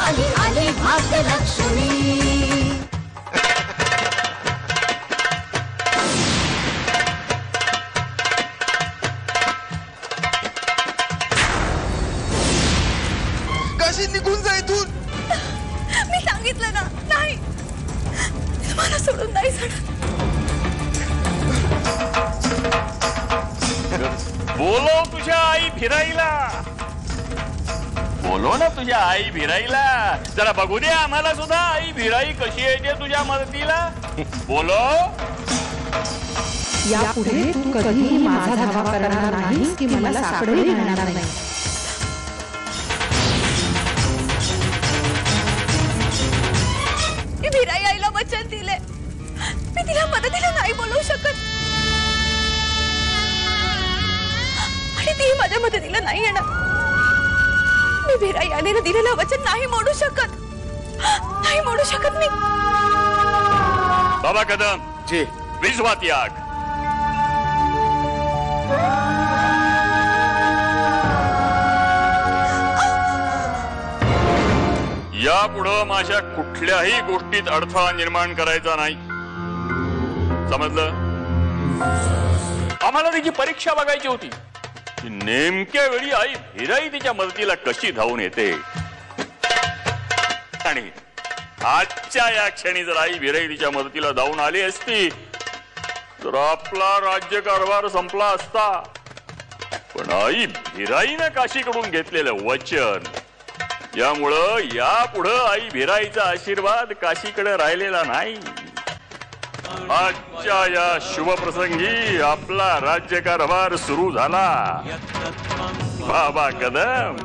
आली आली भाग्यलक्ष्मी। काशी निघून जा इथून। मी सांगितलं ना, नाही मला सोडून नाही जाणार। बोलो तुझ्या आई भिराईला, बोलो ना तुझ्या आई भिराईला, जरा बघू दे आम्हाला सुद्धा आई भिराई कशी येते तुझ्या मदतीला। बोलो। यापुढे तू कधीही माझा धावा करणार नाहीस की मला सापडे राहणार नाही। मी भिराई आईला वचन दिले, मी तिला मदतीला नाही बोलवू शकत आणि ती माझ्या मदतीला नाही येणार। मी भिराई आईला दिलेलं वचन नाही मोडू शकत, नाही मोडू शकत मी। बाबा कदम जी विझवा ती आग। यापुढं माझ्या कुठल्याही गोष्टीत अडथळा निर्माण करायचा नाही, समजलं? आम्हाला तिची परीक्षा बघायची होती, नेमक्या वेळी आई भिराई तिच्या मदतीला कशी धावून येते। आणि आजच्या या क्षणी जर आई भिराई तिच्या मदतीला धावून आली असती तर आपला राज्यकारभार संपला असता। पण आई भिराईनं काशीकडून घेतलेलं वचन, यामुळं यापुढं आई भिराईचा आशीर्वाद काशीकडे राहिलेला नाही। आजच्या या शुभ प्रसंगी आपला राज्यकारभार सुरू झाला। बाबा कदम,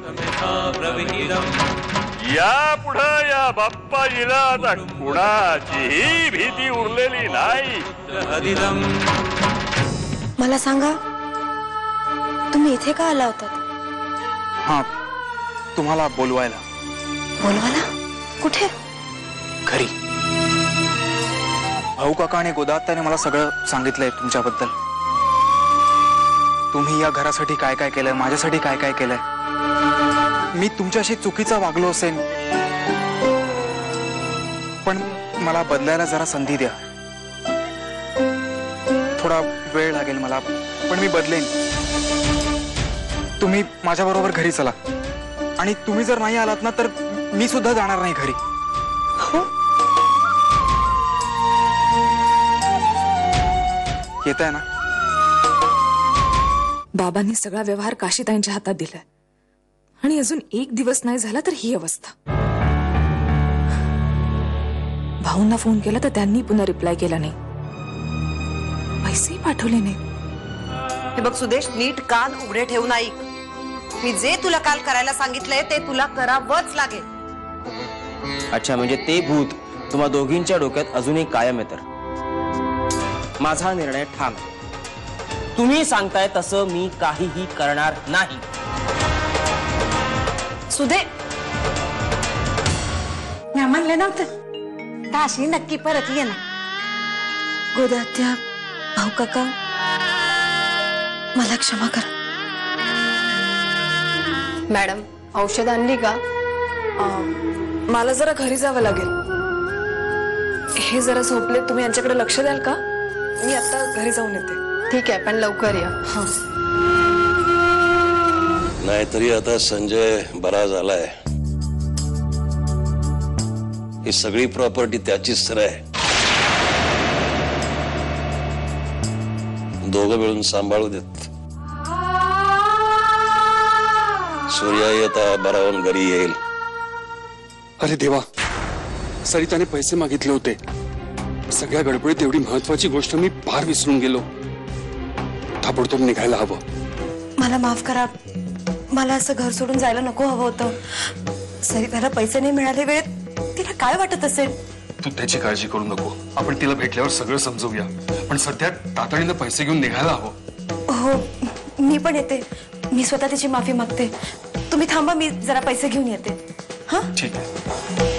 यापुढं या बाप्पाजीला आता कुणाचीही भीती उरलेली नाही। मला सांगा, तुम्ही इथे का आला होता? हाँ, तुम्हाला बोलवायला। बोलवायला? कुठे? घरी। भाऊ काका आणि गोदात्याने मला सगळं सांगितलंय तुमच्याबद्दल। तुम्ही या घरासाठी काय काय केलंय, माझ्यासाठी काय काय केलंय। मी तुमच्याशी चुकीचा वागलो असेल, पण मला बदलायला जरा संधी द्या। थोडा वेळ लागेल मला, पण मी बदलेन। तुम्ही माझ्या बरोबर घरी चला, आणि तुम्ही जर नाही आलात ना तर मी सुद्धा जाणार नाही घरी। हो? येताय ना? बाबांनी सगळा व्यवहार काशीताईंच्या हातात दिलाय आणि अजून एक दिवस नाही झाला तर ही अवस्था। भाऊंना फोन केला तर त्यांनी पुन्हा रिप्लाय केला नाही, पैसेही पाठवले नाही। हे बघ सुदेश, नीट कान उघडे ठेवून ऐक। मी जे तुला काल करायला सांगितलंय ते तुला करावंच लागेल। अच्छा, म्हणजे ते भूत तुम्हा दोघींच्या डोक्यात अजूनही कायम आहे। तर माझा निर्णय ठाम आहे, तुम्ही सांगताय तसं मी काहीही करणार नाही। सुधे, मी म्हणले नव्हतं काशी नक्की परत ये ना। गोदात्या, भाऊ काका, मला क्षमा करा। मॅडम, औषध आणली का? मला जरा घरी जावं लागेल। हे जरा झोपले, तुम्ही यांच्याकडे लक्ष द्याल का? मी आता घरी जाऊन येते। ठीक आहे, पण लवकर या। हाँ। नाहीतरी आता संजय बरा झालाय, ही सगळी प्रॉपर्टी त्याचीच तर आहे। दोघं मिळून सांभाळू देत। सूर्या आता बरा होऊन घरी येईल। अरे देवा, सरिताने पैसे मागितले होते। सगळ्या गडबडीत एवढी महत्वाची गोष्ट मी फार विसरून गेलो। ताबडतोब निघायला हवं। मला माफ करा, मला असं घर सोडून जायला नको हवं होतं। सरिताला पैसे नाही मिळाले वेळेत तिला काय वाटत असेल? तू त्याची काळजी करू नको, आपण तिला भेटल्यावर सगळं समजूया। पण सध्या तातडीनं पैसे घेऊन निघायला हवं। हो, मी पण येते। मी स्वतः तिची माफी मागते। तुम्ही थांबा, मी जरा पैसे घेऊन येते। हाँ, ठीक आहे।